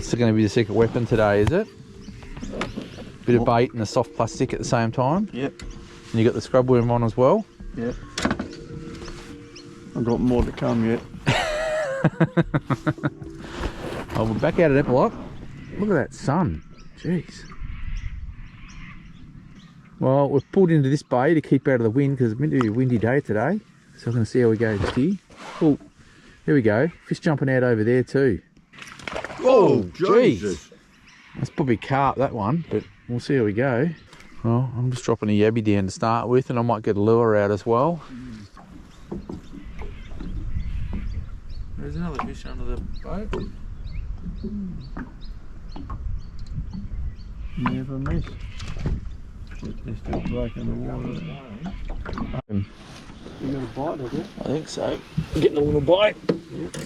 What's going to be the secret weapon today, is it? Bit of bait and a soft plastic at the same time? Yep. And you got the scrub worm on as well? Yep. I've got more to come yet. Oh, we're back out at Eppalock. Look at that sun. Jeez. Well, we've pulled into this bay to keep out of the wind because it's meant to be a windy day today. So I'm going to see how we go here. Oh, there we go. Fish jumping out over there too. Oh, jeez. That's probably carp, that one, but we'll see how we go. Well, I'm just dropping a yabby down to start with, and I might get a lure out as well. There's another fish under the boat. Never miss. They're still breaking the water. You got a bite, have you? I think so. I'm getting a little bite. Yep.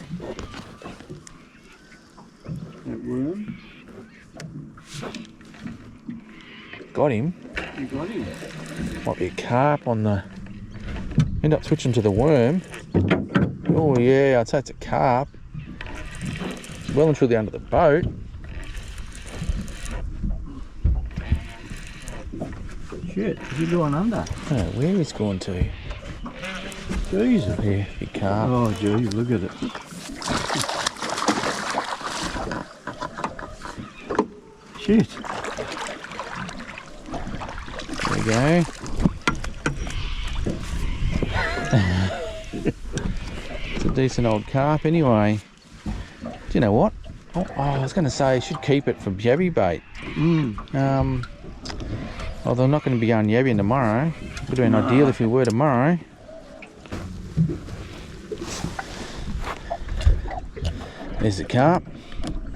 That worm. Got him. You got him. Might be a carp on the... End up switching to the worm. Oh yeah, I'd say it's a carp. Well and truly under the boat. Shit, is he going under? I don't know where he's going to. Jesus. Yeah, big carp. Oh geez, look at it. Shit. There we go. It's a decent old carp anyway. Do you know what? Oh, I was going to say I should keep it for yabby bait. Although I'm not going to be going yabbing tomorrow. Would be an ideal if you were tomorrow. There's the carp.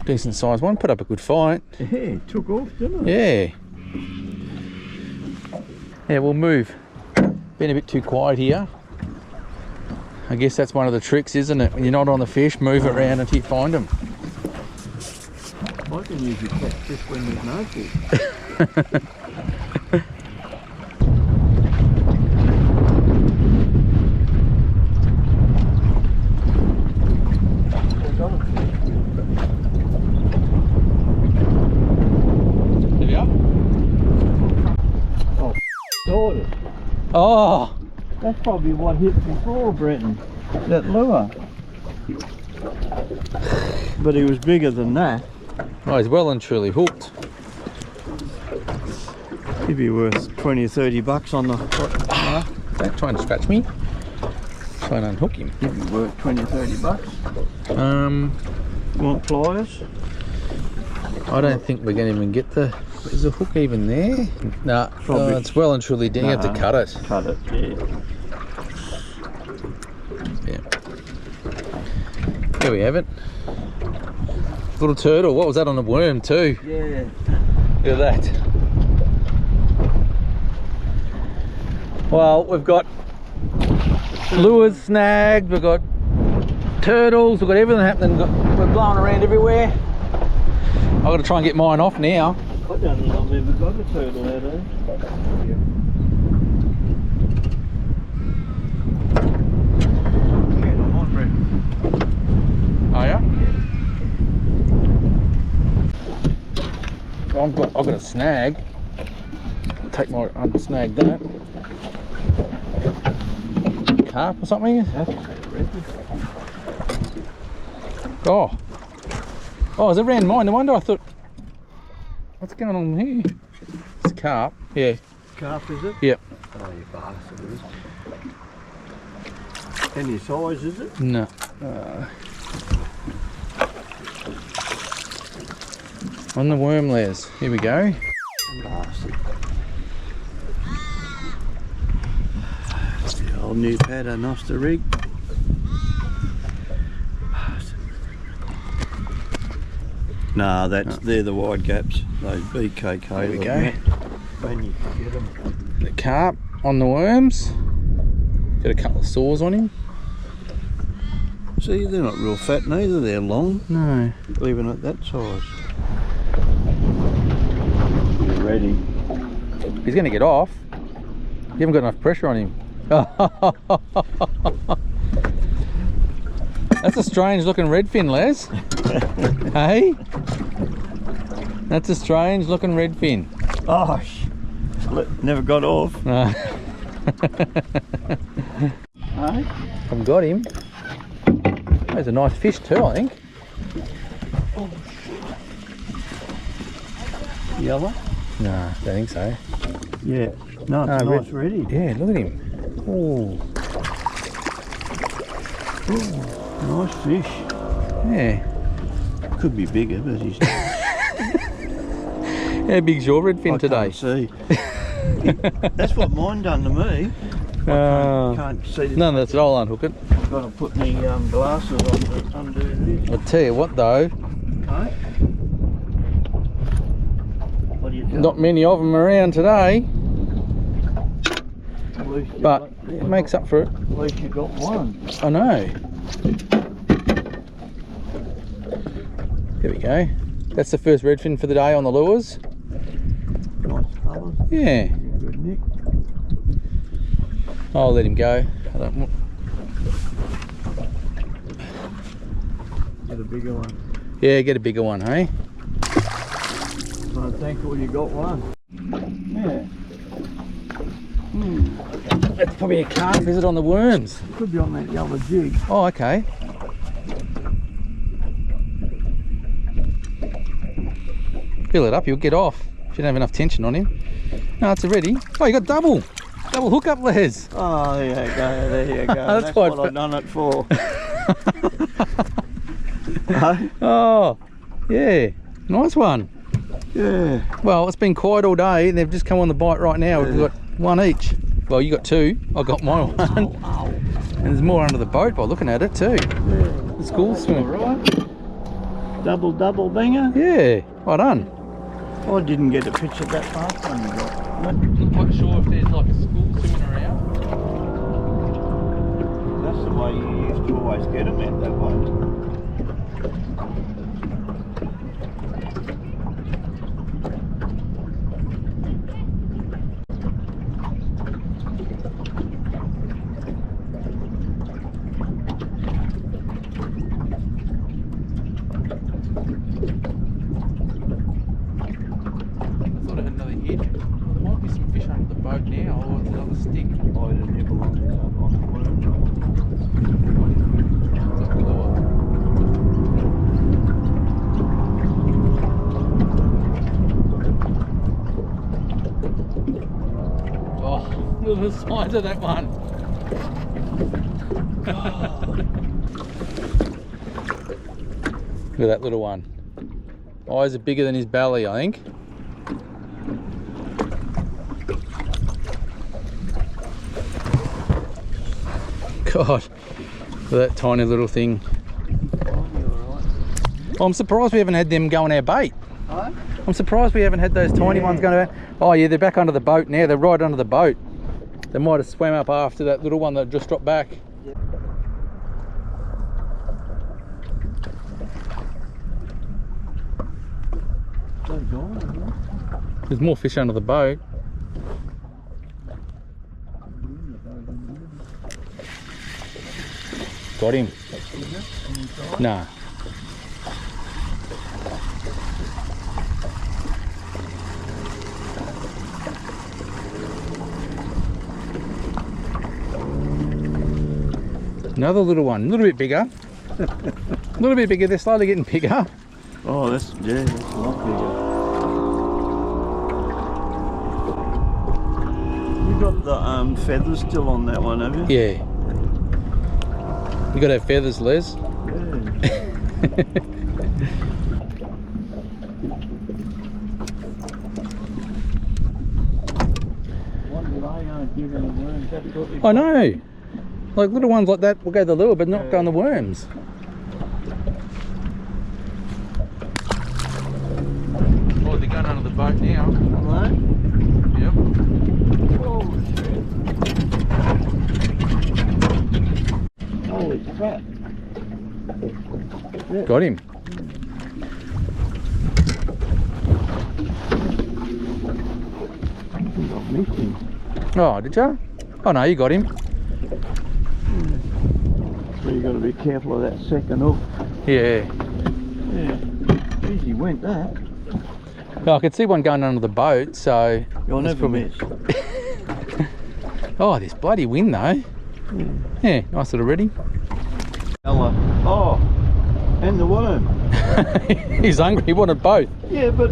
Decent sized one. Put up a good fight. Yeah, it took off, didn't it? Yeah. Yeah, we'll move. Been a bit too quiet here. I guess that's one of the tricks, isn't it? When you're not on the fish, move it around until you find them. I can usually catch fish when there's no fish. There we are. Oh, got it. Oh! That's probably what hit before, Brenton. That lure. But he was bigger than that. Oh, he's well and truly hooked. He'd be worth 20 or 30 bucks on the... Don't try and scratch me. Try and unhook him. He'd be worth 20 or 30 bucks. Want pliers? I don't think we're going to even get the... Is the hook even there? Nah, oh, it's well and truly down. You have to cut it. Cut it, yeah. Yeah. There we have it. Little turtle. What was that on a worm too? Yeah. Look at that. Well, we've got lures snagged, we've got turtles, we've got everything happening. We're blowing around everywhere. I've got to try and get mine off now. I don't know if I've ever got a turtle out there. Yeah, I'm on, Brett. Oh yeah? Well, I've got a snag. Take my unsnag that. Carp or something? Oh. Oh, is it around mine? No wonder I thought, what's going on here? It's carp. Yeah. Carp, is it? Yep. Oh, you bastard, it is. Any size, is it? No. On the worm layers. Here we go. Bastard. The old new paternoster rig. Nah, they're the wide gaps. Those BKK. There we go. When you can get them. The carp on the worms. Got a couple of sores on him. See, they're not real fat neither. They're long. No. Even at that size. You're ready. He's going to get off. You haven't got enough pressure on him. That's a strange looking redfin, Les. Hey? That's a strange looking redfin. Oh, never got off. No. Hey? I've got him. There's a nice fish too, I think. Oh, shit. Yellow? No, I don't think so. Yeah. No, it's nice ready. Yeah, look at him. Oh, Nice fish. yeah. Could be bigger, but he's... How big's your redfin today? Can't see. That's what mine done to me. Can't see this. No, that's it. I'll unhook it. I've got to put my glasses under this. I'll tell you what though, Hey? What do you think? not many of them around today, At least you but got- it makes up for it. At least you got one. I know. There we go. That's the first redfin for the day on the lures. Nice colours. Yeah. Good, Nick. I'll let him go. I don't want... Get a bigger one. Yeah, get a bigger one, hey? I'm thankful you got one. Yeah. That's probably a carp, is it, on the worms? Could be on that yellow jig. Oh, okay. Fill it up, he'll get off. Shouldn't have enough tension on him. No, it's a ready. Oh, you got double hookup, Les. Oh, there you go, there you go. That's That's why what I've done it for. Hey? Oh, yeah, nice one. Yeah. Well, it's been quiet all day and they've just come on the bite right now. We've got one each. Well, you got two, I got my one. And there's more under the boat by looking at it too. Yeah. It's cool swimming. Right. Double banger. Yeah, well done. I didn't get a picture of that last one you got. I'm not quite sure if there's like a school swimming around. That's the way you used to always get them out that way. Now, or another stick. I didn't nibble on this on the worm. Oh, look at the size of that one. Look at that little one. Eyes are bigger than his belly, I think. God, for that tiny little thing. Oh, I'm surprised we haven't had them go on our bait. Huh? I'm surprised we haven't had those tiny ones going. Oh yeah, they're back under the boat now. They're right under the boat. They might have swam up after that little one that just dropped back. Yep. There's more fish under the boat. Got him. Nah. Another little one, a little bit bigger. A little bit bigger, they're slowly getting bigger. Oh, that's a lot bigger. You got the feathers still on that one, have you? Yeah. You got to have feathers, Les. Yeah. Wonder they aren't giving the worms absolutely. I know. Like little ones like that will go the lure, but not go on the worms. Oh, they're going under the boat now. Hello? Yep. Oh, shit. Holy crap. Yeah. Got him. I think I've missed him. Oh, did you? Oh no, you got him. So you got to be careful of that second hook. Yeah. Yeah. Easy went that. Oh, I could see one going under the boat, so... You'll that's never miss. Oh, this bloody wind though. Yeah, nice little ready. Oh, and the worm. He's hungry, he wanted both. Yeah, but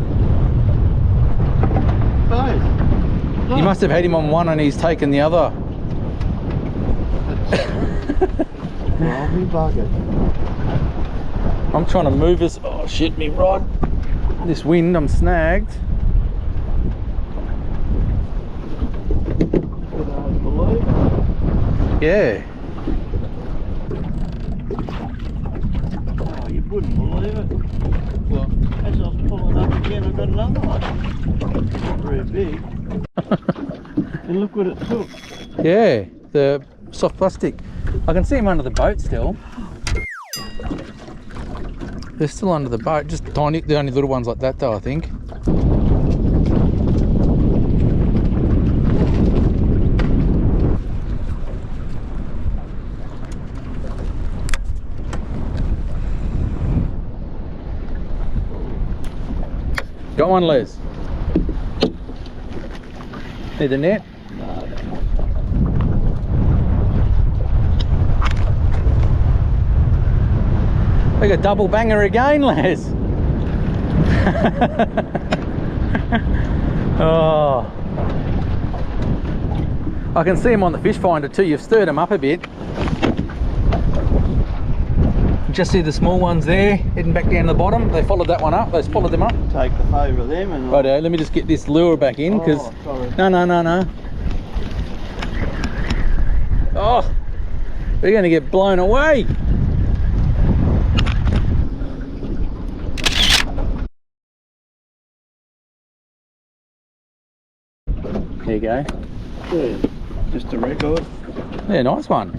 both. No. You must have had him on one and he's taken the other. Well, we buggered. I'm trying to move us. Oh shit, me rod. This wind, I'm snagged. Yeah. Oh, you wouldn't believe it. What? As I was pulling up again, I got another one. Not very big. And look what it took. Yeah, the soft plastic. I can see him under the boat still. They're still under the boat, just tiny, the only little ones like that though, I think. Got one, Les? Need a net? We got double banger again, Les. Oh, I can see him on the fish finder too. You've stirred him up a bit. Just see the small ones there heading back down to the bottom. They followed that one up. They followed them up. Take the favour of them and... Righto, let me just get this lure back in because... Oh, sorry. No. Oh, we're going to get blown away. There you go. Yeah, just a record. Yeah, nice one.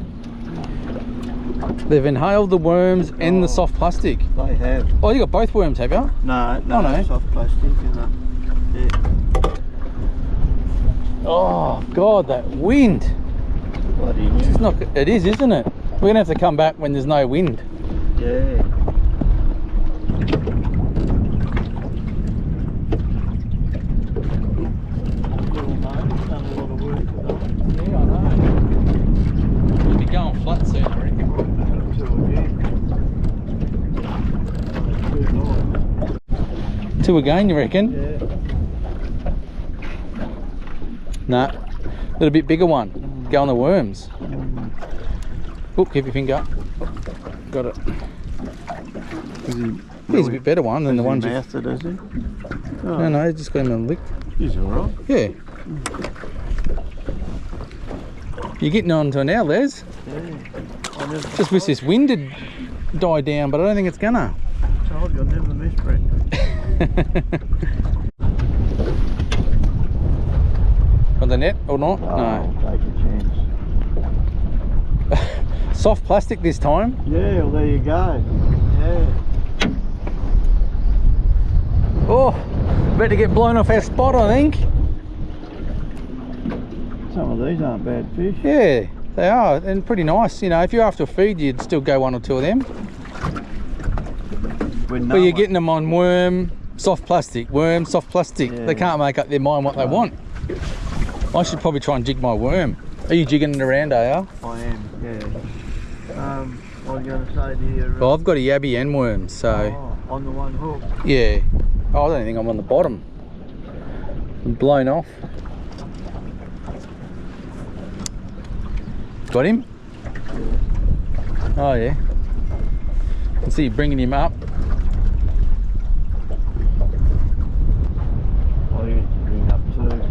They've inhaled the worms and the soft plastic. They have. Oh, you got both worms, have you? No, no. Soft plastic and yeah. Oh God, that wind! Bloody It's not. It is, isn't it? We're gonna have to come back when there's no wind. Yeah. Yeah, I know. We'll be going flat soon, I reckon. Two again, you reckon? Yeah. Nah, a little bit bigger one. Go on the worms. Oh, keep your finger up. Got it. He's a bit better one than the ones you... mouthed it, is he? Oh. No, he's just got him licked. He's alright. Yeah. You're getting on to it now, Les. Yeah. Just wish this wind had died down, but I don't think it's gonna. Told you I'll never miss, Brett. On the net or not? Oh, No. take a chance. Soft plastic this time. Yeah, well there you go. Yeah. Oh, about to get blown off our spot, I think. Some of these aren't bad fish. Yeah, they are, and pretty nice. You know, if you're after a feed, you'd still go one or two of them. But you're getting them on worm, soft plastic, worm, soft plastic. Yeah. They can't make up their mind what they want. I should probably try and jig my worm. Are you jigging it around, are you? I am, yeah. What was I going to say to you? Well, I've got a yabby and worm, so... Oh, on the one hook? Yeah. Oh, I don't think I'm on the bottom. I'm blown off. Got him? Oh, yeah. I can see you bringing him up. I used to bring up too.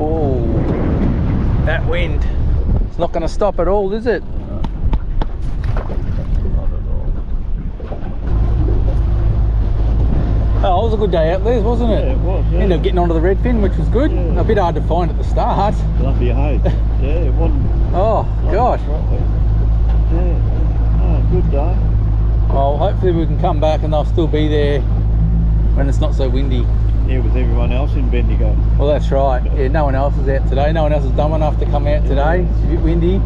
Oh, that wind. It's not going to stop at all, is it? Not at all. Oh, it was a good day out there, wasn't it? Yeah, it was, yeah. Ended up getting onto the Redfin, which was good. Yeah. A bit hard to find at the start. Lumpy hay. Yeah, it wasn't. Oh, gosh. Yeah. Oh, good day. Well, hopefully we can come back and they'll still be there when it's not so windy. Yeah, with everyone else in Bendigo. Well, that's right. Yeah, no one else is out today. No one else is dumb enough to come out today. It's a bit windy.